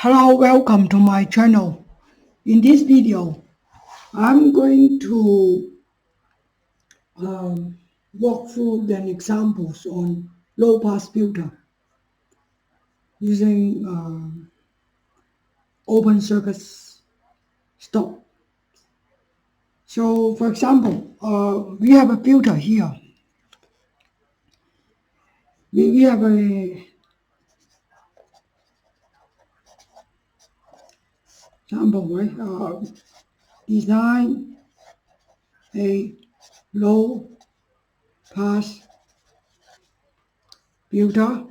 Hello, welcome to my channel. In this video, I'm going to walk through the examples on low-pass filter using open circuit stop. So, for example, we have a filter here. We have a sample, right? Design a low-pass filter.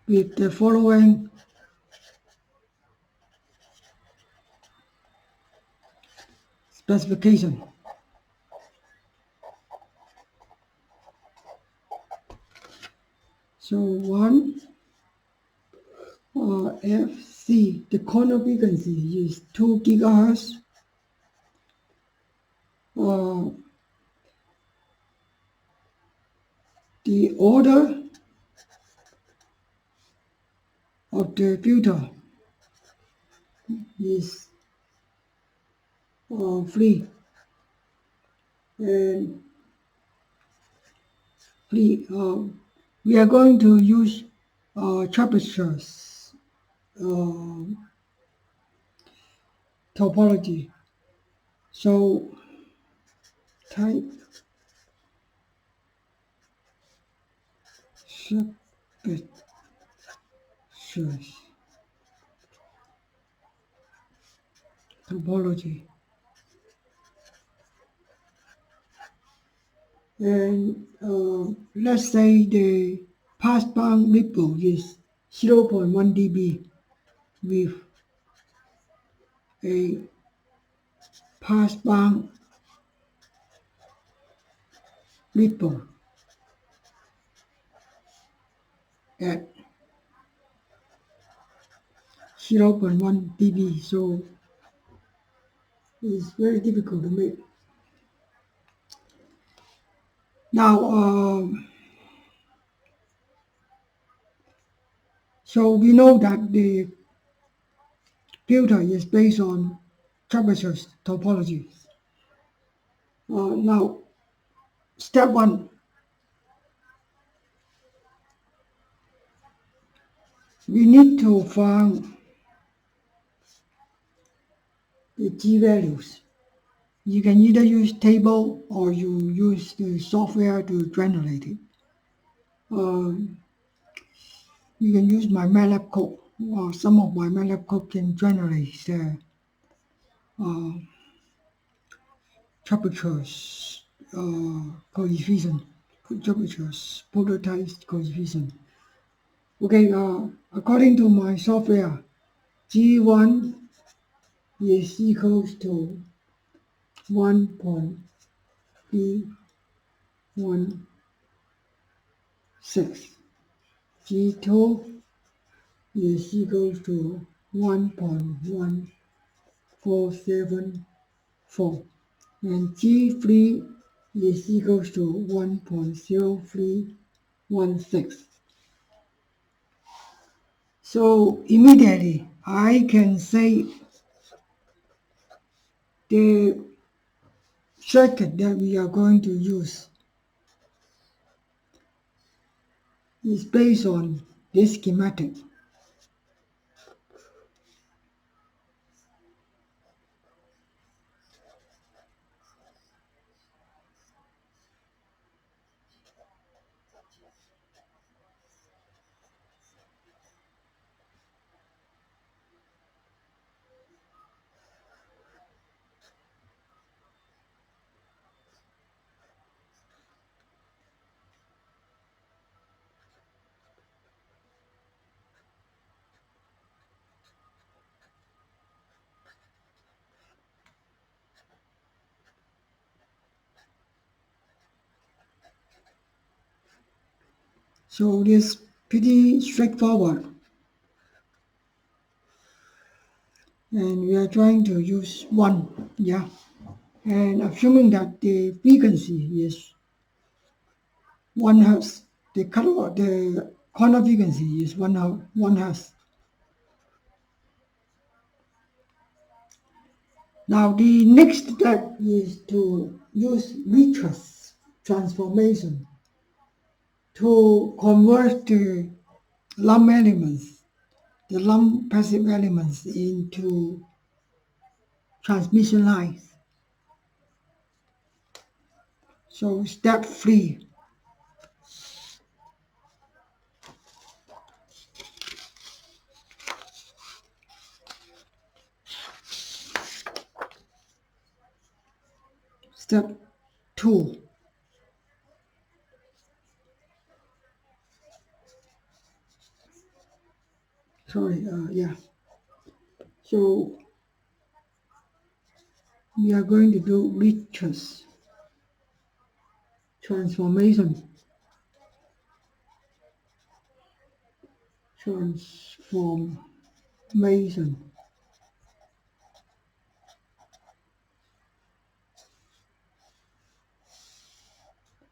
With the following specification. So one FC, the corner frequency is 2 gigahertz. The order of the filter is free and free. We are going to use Chebyshev topology. So type Chebyshev topology. And let's say the passband ripple is 0.1 dB with a passband ripple at 0.1 dB. So it's very difficult to make. Now, so we know that the filter is based on Chebyshev topology. Now, step one, we need to find the G values. You can either use table or you use the software to generate it. You can use my MATLAB code, or some of my MATLAB code can generate the Chebyshev coefficient, Chebyshev prototype coefficient. Okay, according to my software, G1 is equals to 1.316. G2 is equals to 1.1474, and G3 is equals to 1.0316. So immediately I can say the circuit that we are going to use is based on this schematic. So it is pretty straightforward. And we are trying to use one, yeah. And assuming that the frequency is 1 hertz, the corner frequency is 1 hertz. Now the next step is to use Richters transformation to convert the lump elements, the lump passive elements into transmission lines. So step 3. Step 2. Sorry, yeah. So we are going to do Richter's transformation. Transformation.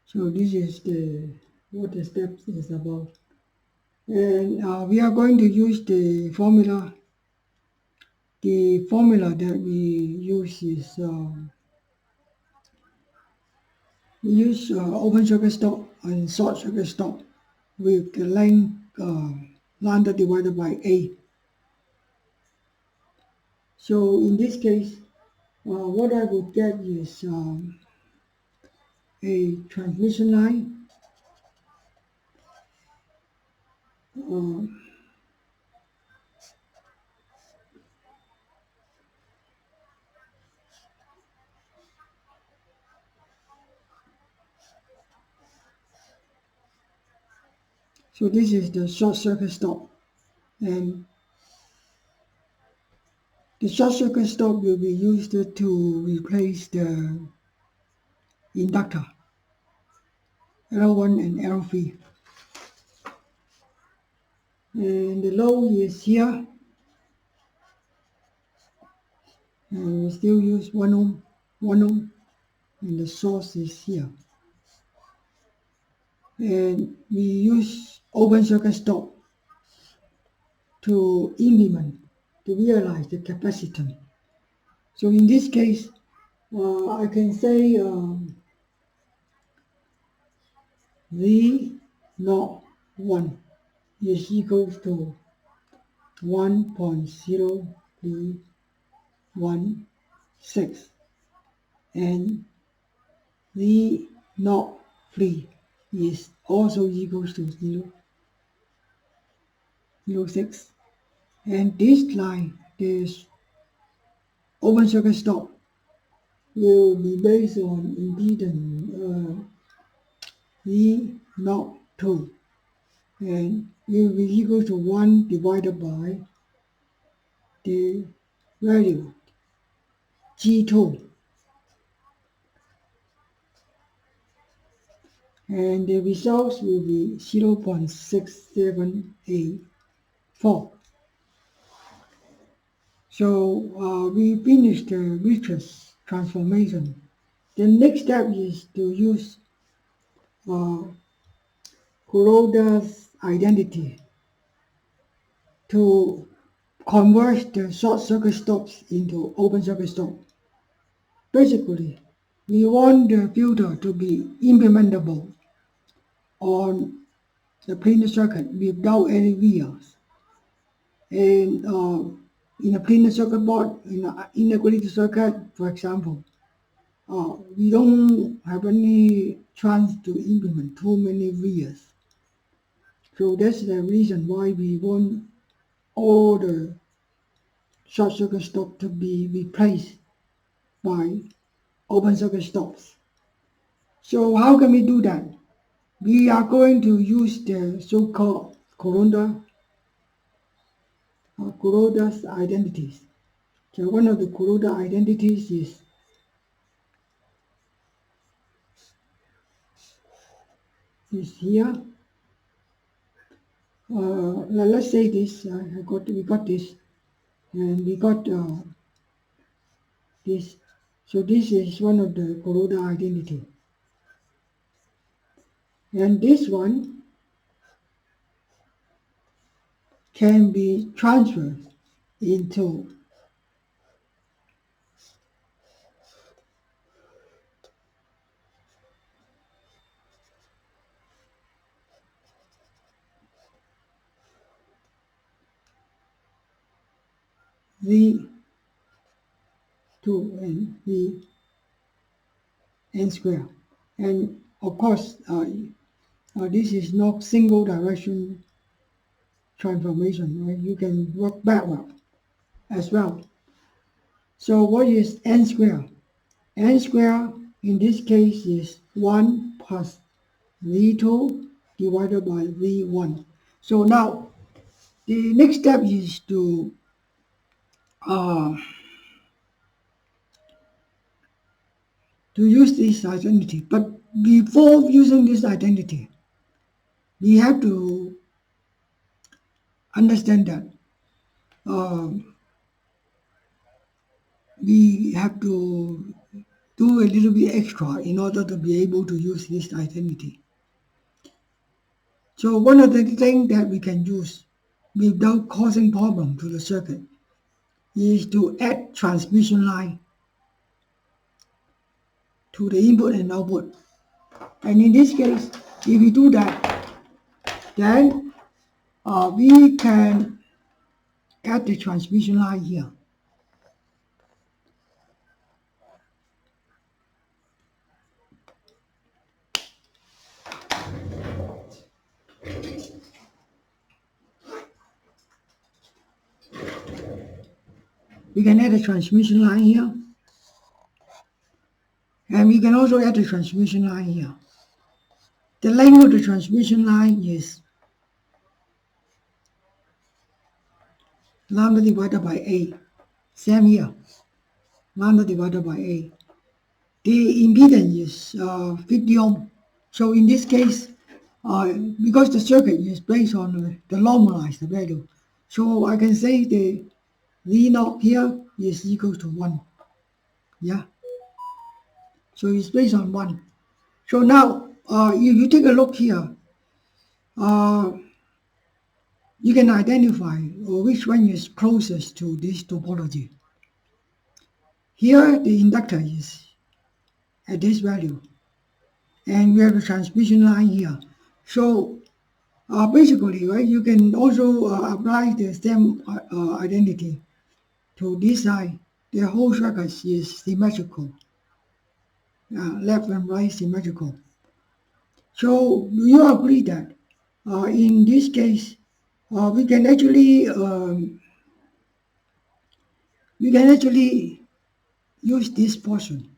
So this is what the step is about. And we are going to use the formula. The formula that we use is we use open circuit stop and short circuit stop with the length lambda divided by A. So in this case, what I would get is a transmission line. Uh, so this is the short circuit stop, and the short circuit stop will be used to replace the inductor L1 and L3. And the load is here, and we still use 1 ohm, and the source is here. And we use open circuit stop to implement, to realize the capacitance. So in this case, I can say V01 is equals to 1.0316, and V03 is also equals to 0.06. And this line, this open circuit stop, will be based on impedance V02, and will be equal to 1 divided by the value G2, and the results will be 0.6784. So we finished the Richter's transformation. The next step is to use Kuroda's identity to convert the short circuit stops into open circuit stop. Basically, we want the filter to be implementable on the planar circuit without any vias. And in a planar circuit board, in an integrated circuit, for example, we don't have any chance to implement too many vias. So that's the reason why we want all the short circuit stops to be replaced by open circuit stops. So how can we do that? We are going to use the so-called Kuroda's identities. So one of the Kuroda identities is here. Let's say this. We got this, and we got this So this is one of the corona identity. And this one can be transferred into V2 and Vn square. And of course, this is not single direction transformation, right? You can work backward as well. So what is n square? N square in this case is 1 plus V2 divided by V1. So now the next step is uh, to use this identity. But before using this identity, we have to understand that we have to do a little bit extra in order to be able to use this identity. So one of the things that we can use without causing problem to the circuit is to add transmission line to the input and output. And in this case, if we do that, then we can add the transmission line here. We can add a transmission line here. And we can also add the transmission line here. The length of the transmission line is lambda divided by A. Same here, lambda divided by A. The impedance is 50 ohm. So in this case, because the circuit is based on the normalized value, so I can say the V naught here is equal to 1. Yeah. So it's based on 1. So now, if you take a look here, you can identify which one is closest to this topology. Here, the inductor is at this value, and we have a transmission line here. So basically, right, you can also apply the same identity to this side. The whole circuit is symmetrical, left and right symmetrical. So do you agree that in this case, we can actually use this portion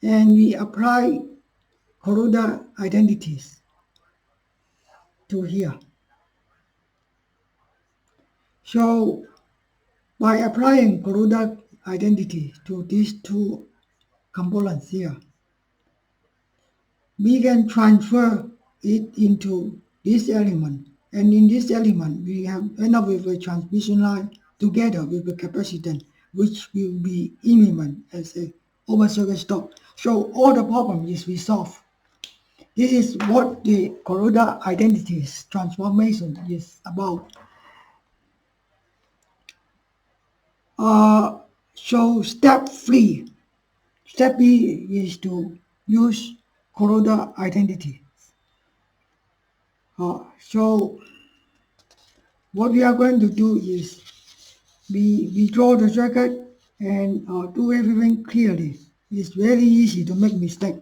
and we apply corona identities to here. So by applying corona identity to these two components here, we can transfer it into this element, and in this element we have end up with a transmission line together with a capacitance which will be implement as a open circuit stop. So all the problem is resolved. This is what the corona identities transformation is about. So step B is to use corona identity. So what we are going to do is we draw the circuit and do everything clearly. It's very easy to make mistake.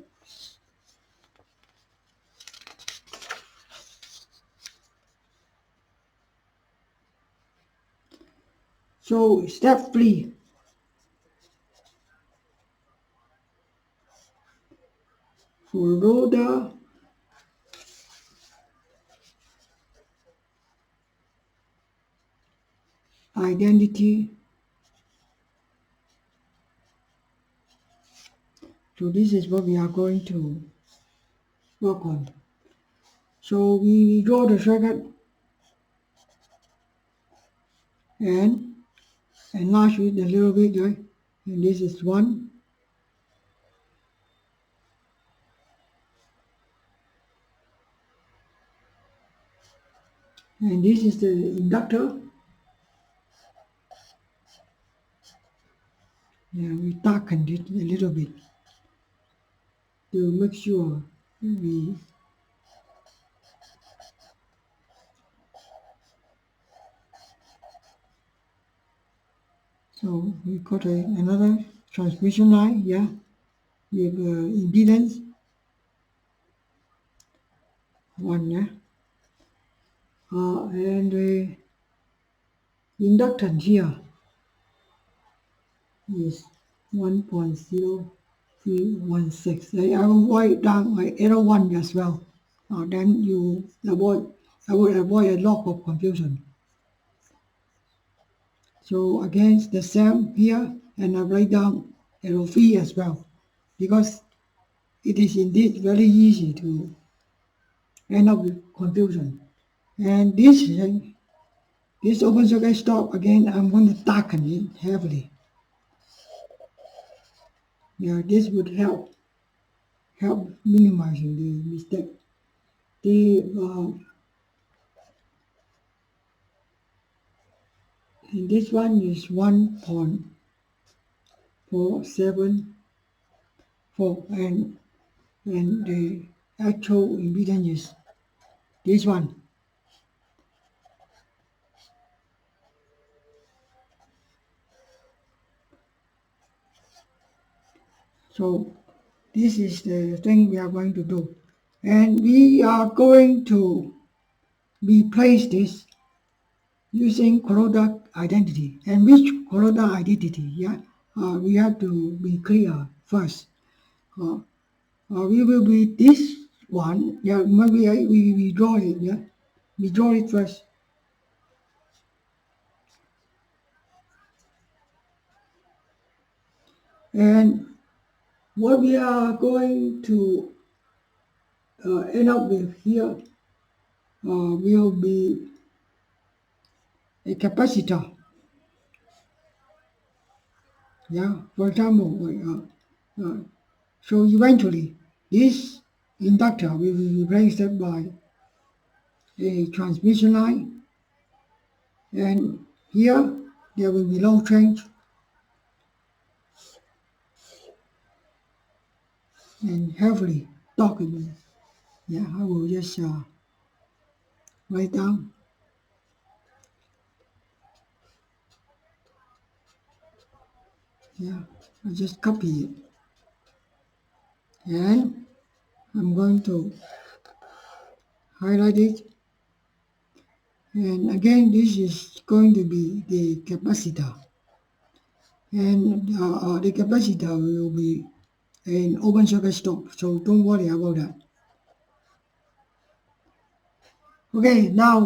So step 3. Follow the identity. So this is what we are going to work on. So we draw the circuit and enlarge it a little bit, right? and this is 1, and this is the inductor. Yeah, we darkened it a little bit to make sure we so we got another transmission line, yeah, with impedance 1, yeah, and the inductance here is 1.0316. I will write it down like error 1 as well. Then I will avoid a lot of confusion. So again, the same here, and I write down error 3 as well, because it is indeed very easy to end up with confusion. And this open circuit stop, again, I'm going to darken it heavily. Yeah, this would help minimizing the mistake. The and this one is 1.474, and the actual impedance is this one. So this is the thing we are going to do, and we are going to replace this using Kuroda identity. And which Kuroda identity? Yeah, we have to be clear first. We will be this one. Yeah, maybe we draw it. Yeah, we draw it first. And what we are going to end up with here will be a capacitor. Yeah, for example, so eventually this inductor will be replaced by a transmission line, and here there will be low change, and heavily documented. Yeah, I will just write down. Yeah, I just copy it, and I'm going to highlight it. And again, this is going to be the capacitor, and the capacitor will be an open circuit stop, so don't worry about that. Okay, now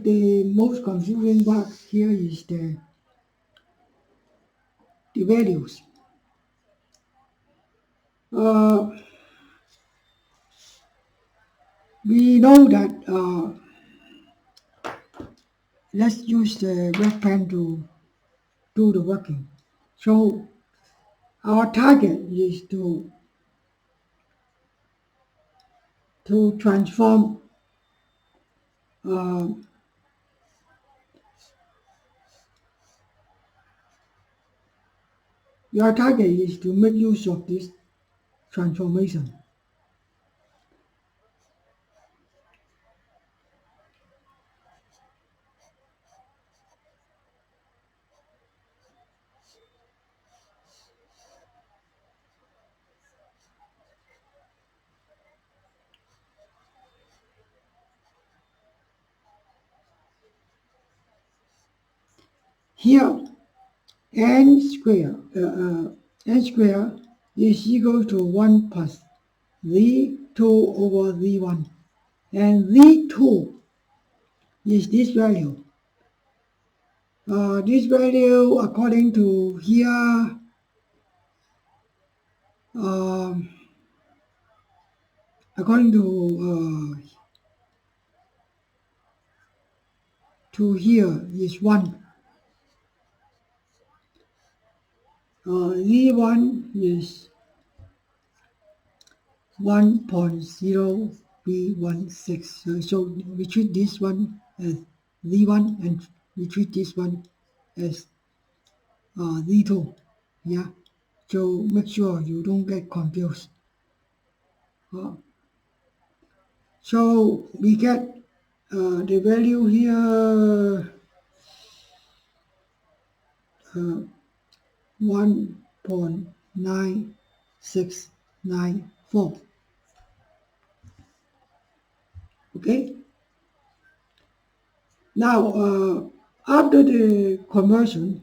the most confusing part here is the values. Uh, we know that let's use the red pen to do the working. So our target is to transform uh, your target is to make use of this transformation. Here, n square is equal to 1 plus z2 over z1, and z2 is this value. This value, according to here, um, according to here is 1. V1 is 1.0V16. So we treat this one as V1 and we treat this one as V2. Yeah. So make sure you don't get confused. Uh, so we get the value here 1.9694. Okay. Now after the conversion,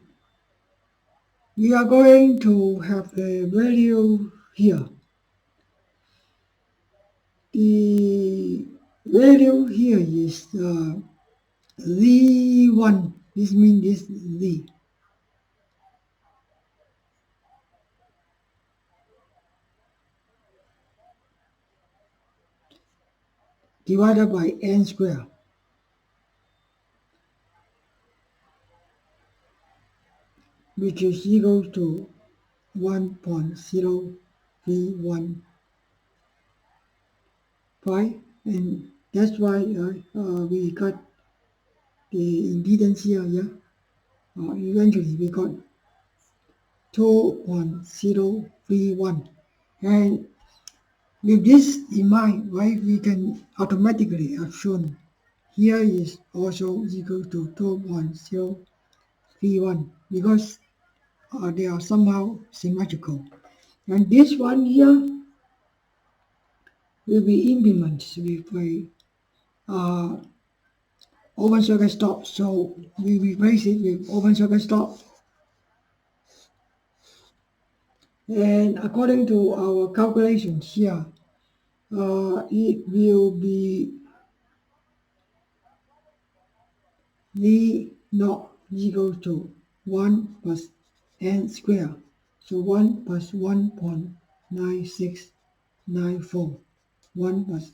we are going to have a value here. The value here is Z1. This means this Z divided by n squared, which is equal to 1.0315, and that's why we got the impedance here. Yeah, eventually we got 2.031, and with this in mind, right, we can automatically assume here is also equal to 2.031 because they are somehow symmetrical. And this one here will be implemented with a open circuit stop. So we replace it with open circuit stop. And according to our calculations here, it will be V naught equal to 1 plus n squared. So 1 plus 1.9694. 1 plus.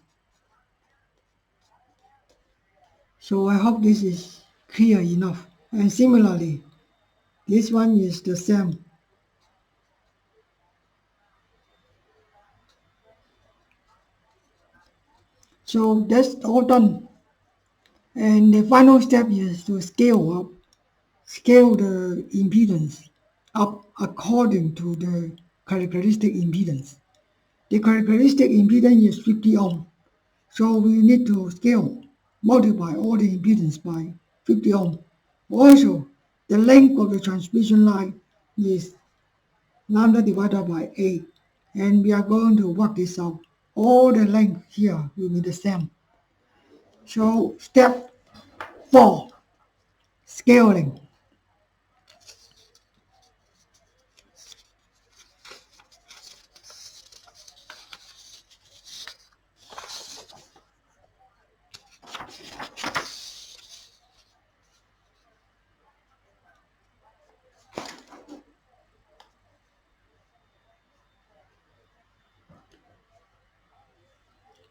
So I hope this is clear enough. And similarly, this one is the same. So that's all done. And the final step is to scale the impedance up according to the characteristic impedance. The characteristic impedance is 50 ohm. So we need to scale, multiply all the impedance by 50 ohm. Also, the length of the transmission line is lambda divided by 8. And we are going to work this out. All the length here will be the same. So step 4, scaling.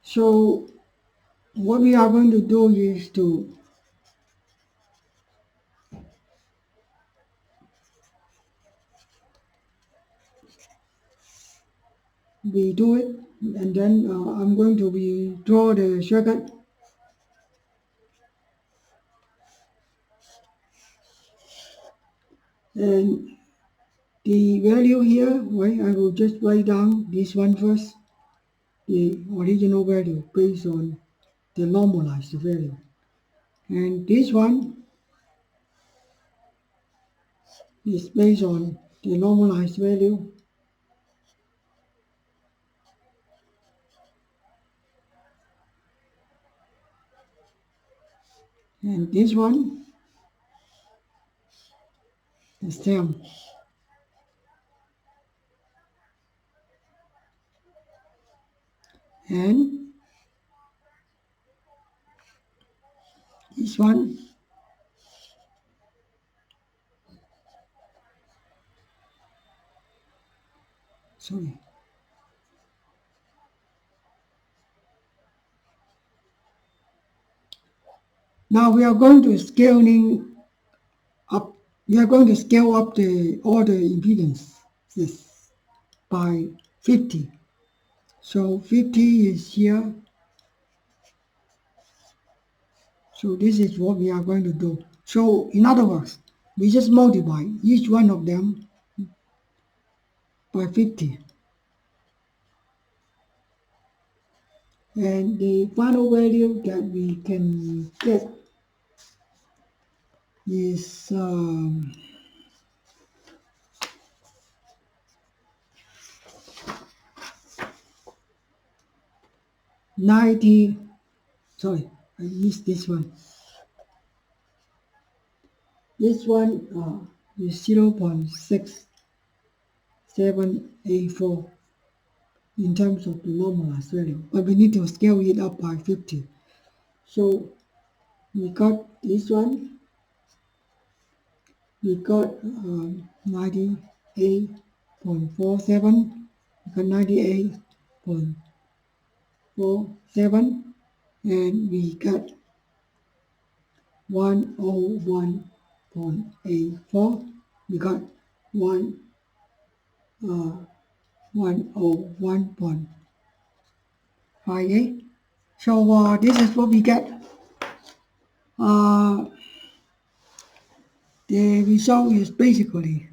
So what we are going to do is to we do it, and then I'm going to draw the circuit. And the value here, right, I will just write down this one first, the original value based on the normalized value. And this one is based on the normalized value. And this one the same. And this one, sorry. Now we are going to scaling up. We are going to scale up all the impedance. is by 50. So 50 is here. So this is what we are going to do. So in other words, we just multiply each one of them by 50. And the final value that we can get is 90. Sorry, I missed this one. This one is 0.6784 in terms of the normalized value, but we need to scale it up by 50. So we got this one. We got 98.47. We got 98.47, and we got 101.84. We got 101.58. So this is what we get. The result is basically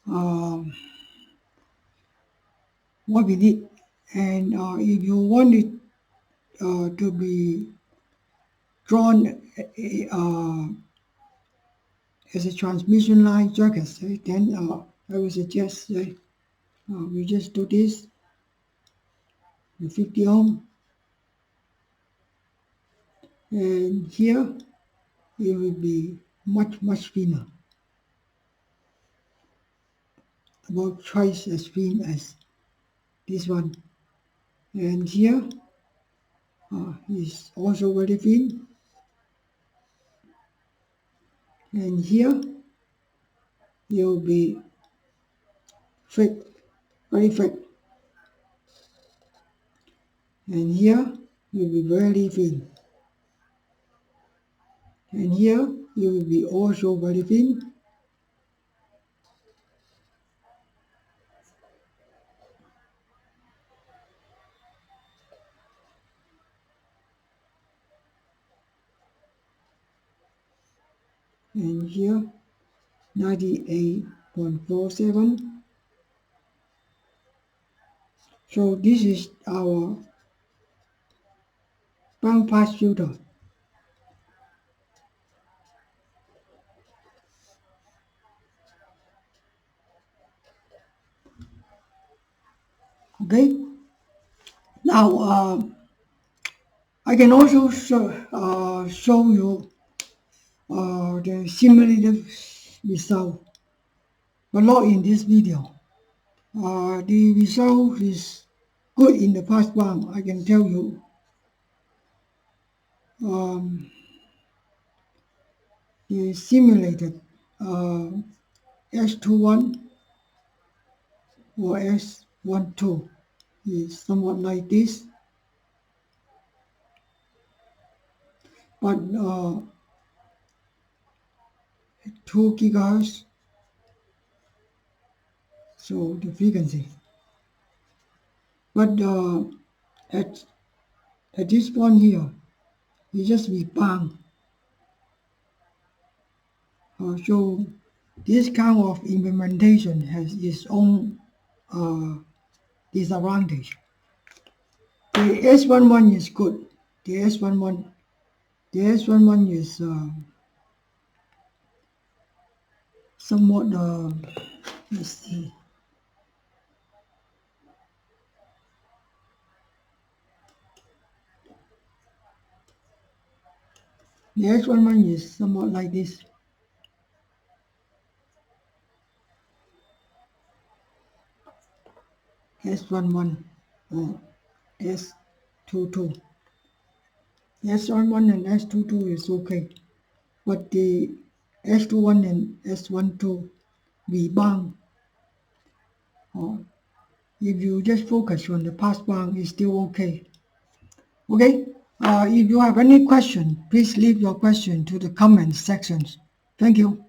what we need. And if you want it to be drawn as a transmission line circuit, then I would suggest we just do this with 50 ohm, and here it will be much thinner, about twice as thin as this one, and here is also very thin, and here it will be thick, very thick, and here it will be very thin, and here it will be also very thin, and here 98.47. So this is our band pass filter. Okay. Now I can also show you the simulated result, but not in this video. The result is good in the passband, I can tell you. The simulated S21 or S12 is somewhat like this, but 2 gigahertz, so the frequency. But at this point here, it just be bang. So this kind of implementation has its own disadvantage. The S11 is good. The S11 is somewhat let's see. The S11 is somewhat like this. S11 or S22. S11 and S22 is okay, but the S21 and S12 we bang. If you just focus on the passband, it's still okay. Okay, if you have any question, please leave your question to the comment sections. Thank you.